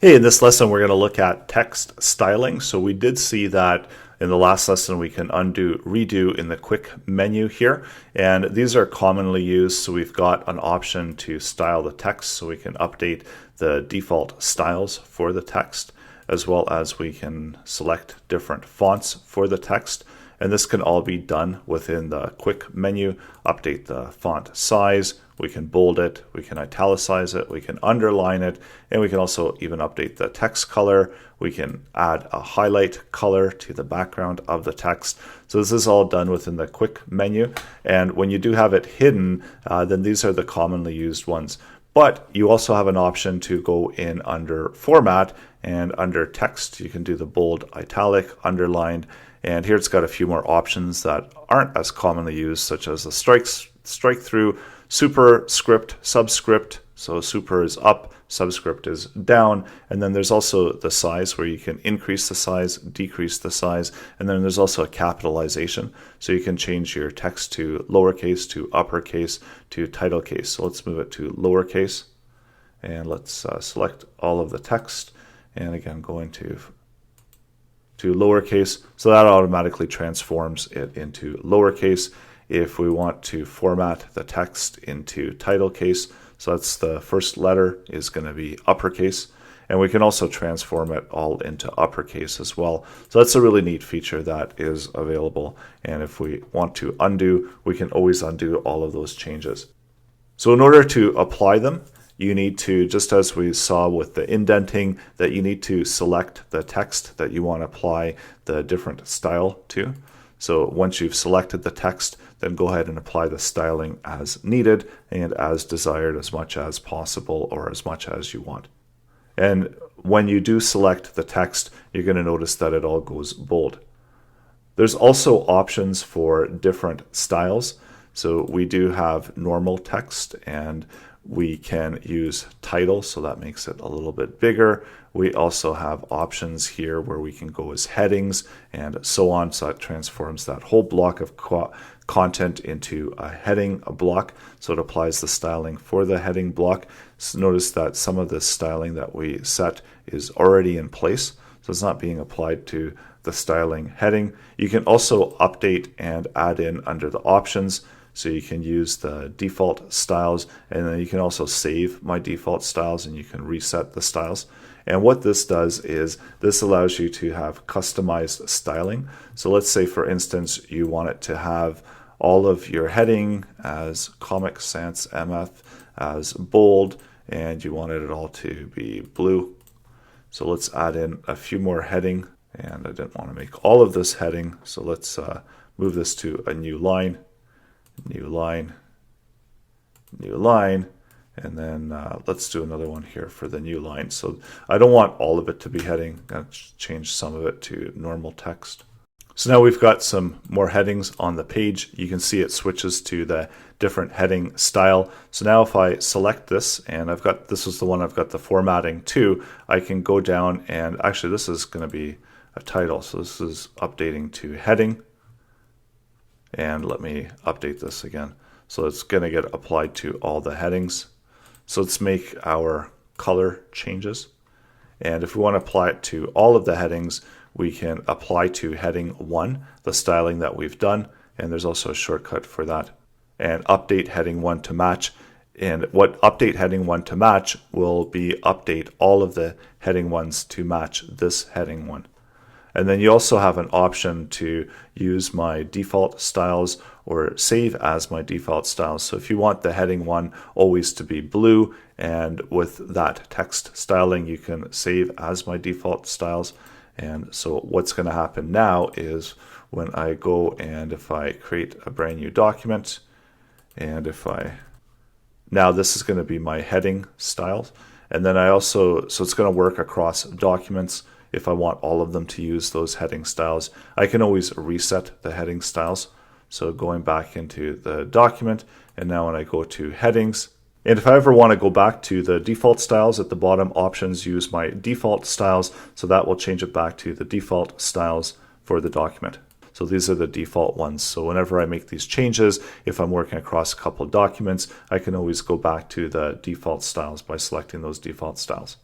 Hey, in this lesson, we're going to look at text styling. So we did see that in the last lesson, we can undo, redo in the quick menu here. And these are commonly used. So we've got an option to style the text. So we can update the default styles for the text, as well as we can select different fonts for the text. And this can all be done within the quick menu. Update the font size, we can bold it, we can italicize it, we can underline it, and we can also even update the text color. We can add a highlight color to the background of the text. So this is all done within the quick menu. And when you do have it hidden, then these are the commonly used ones. But you also have an option to go in under format, and under text you can do the bold, italic, underlined, and here it's got a few more options that aren't as commonly used, such as the strike through, superscript, subscript. So super is up, subscript is down, and then there's also the size where you can increase the size, decrease the size, and then there's also a capitalization. So you can change your text to lowercase, to uppercase, to title case. So let's move it to lowercase, and let's select all of the text, and again go into lowercase, so that automatically transforms it into lowercase. If we want to format the text into title case, so that's the first letter is going to be uppercase, and we can also transform it all into uppercase as well. So that's a really neat feature that is available, and if we want to undo, we can always undo all of those changes. So in order to apply them, you need to, just as we saw with the indenting, that you need to select the text that you want to apply the different style to. So once you've selected the text, then go ahead and apply the styling as needed and as desired, as much as possible or as much as you want. And when you do select the text, you're going to notice that it all goes bold. There's also options for different styles. So we do have normal text, and we can use title, so that makes it a little bit bigger. We also have options here where we can go as headings and so on, so it transforms that whole block of content into a heading block, so it applies the styling for the heading block. So notice that some of the styling that we set is already in place, so it's not being applied to the styling heading. You can also update and add in under the options. So you can use the default styles, and then you can also save my default styles, and you can reset the styles. And what this does is this allows you to have customized styling. So let's say, for instance, you want it to have all of your heading as Comic Sans MF as bold, and you wanted it all to be blue. So let's add in a few more heading, and I didn't want to make all of this heading. So let's move this to a new line. New line, and then let's do another one here for the new line. So I don't want all of it to be heading. I'm going to change some of it to normal text. So now we've got some more headings on the page. You can see it switches to the different heading style. So now if I select this, and this is the one I've got the formatting to, I can go down, and actually this is going to be a title. So this is updating to heading. And let me update this again. So it's going to get applied to all the headings. So let's make our color changes. And if we want to apply it to all of the headings, we can apply to heading 1, the styling that we've done. And there's also a shortcut for that. And update heading 1 to match. And what update heading 1 to match will be update all of the heading 1s to match this heading 1. And then you also have an option to use my default styles or save as my default styles. So if you want the heading 1 always to be blue, and with that text styling, you can save as my default styles. And so what's going to happen now is when I go and if I create a brand new document, and now this is going to be my heading styles. And then so it's going to work across documents. If I want all of them to use those heading styles, I can always reset the heading styles. So going back into the document, and now when I go to headings, and if I ever want to go back to the default styles at the bottom, options, use my default styles, so that will change it back to the default styles for the document. So these are the default ones. So whenever I make these changes, if I'm working across a couple of documents, I can always go back to the default styles by selecting those default styles.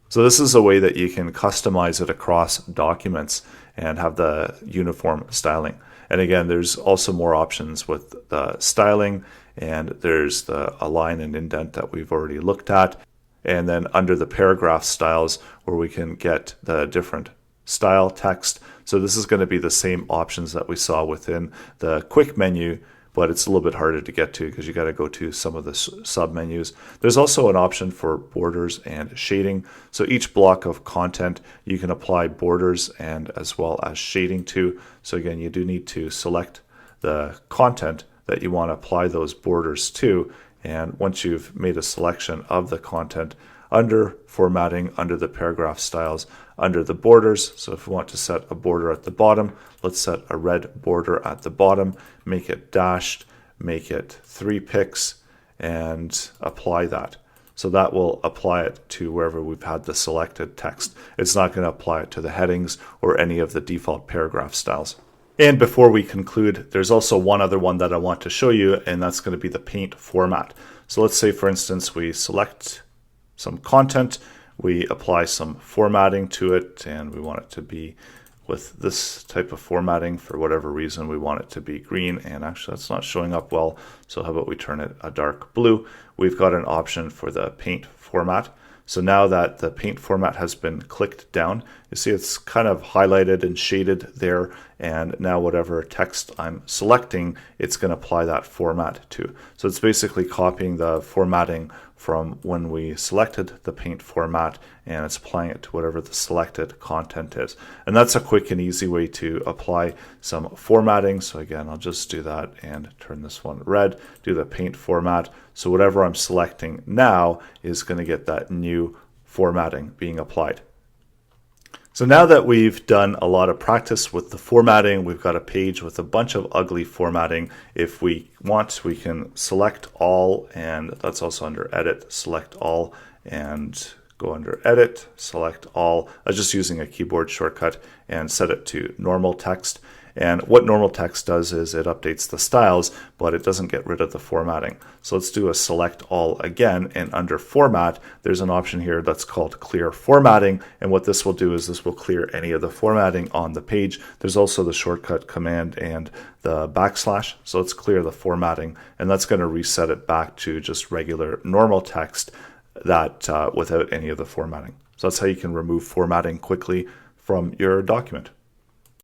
So this is a way that you can customize it across documents and have the uniform styling. And again, there's also more options with the styling, and there's the align and indent that we've already looked at. And then under the paragraph styles, where we can get the different style text. So this is going to be the same options that we saw within the quick menu, but it's a little bit harder to get to because you got to go to some of the sub menus. There's also an option for borders and shading. So each block of content you can apply borders and as well as shading to. So again, you do need to select the content that you want to apply those borders to. And once you've made a selection of the content, under formatting, under the paragraph styles, under the borders, so if we want to set a border at the bottom, let's set a red border at the bottom, make it dashed, make it 3 pixels, and apply that. So that will apply it to wherever we've had the selected text. It's not going to apply it to the headings or any of the default paragraph styles. And before we conclude, there's also one other one that I want to show you, and that's going to be the paint format. So let's say, for instance, we select some content, we apply some formatting to it, and we want it to be with this type of formatting. For whatever reason, we want it to be green, and actually that's not showing up well, so how about we turn it a dark blue. We've got an option for the paint format. So now that the paint format has been clicked down, you see it's kind of highlighted and shaded there, and now whatever text I'm selecting, it's going to apply that format to. So it's basically copying the formatting from when we selected the paint format, and it's applying it to whatever the selected content is. And that's a quick and easy way to apply some formatting. So again, I'll just do that and turn this one red, do the paint format. So whatever I'm selecting now is going to get that new formatting being applied. So now that we've done a lot of practice with the formatting, we've got a page with a bunch of ugly formatting. If we want, we can select all, and that's also under edit, select all, and go under edit, select all. I was just using a keyboard shortcut and set it to normal text. And what normal text does is it updates the styles, but it doesn't get rid of the formatting. So let's do a select all again, and under format, there's an option here that's called clear formatting. And what this will do is this will clear any of the formatting on the page. There's also the shortcut command and the backslash. So let's clear the formatting, and that's going to reset it back to just regular normal text that without any of the formatting. So that's how you can remove formatting quickly from your document.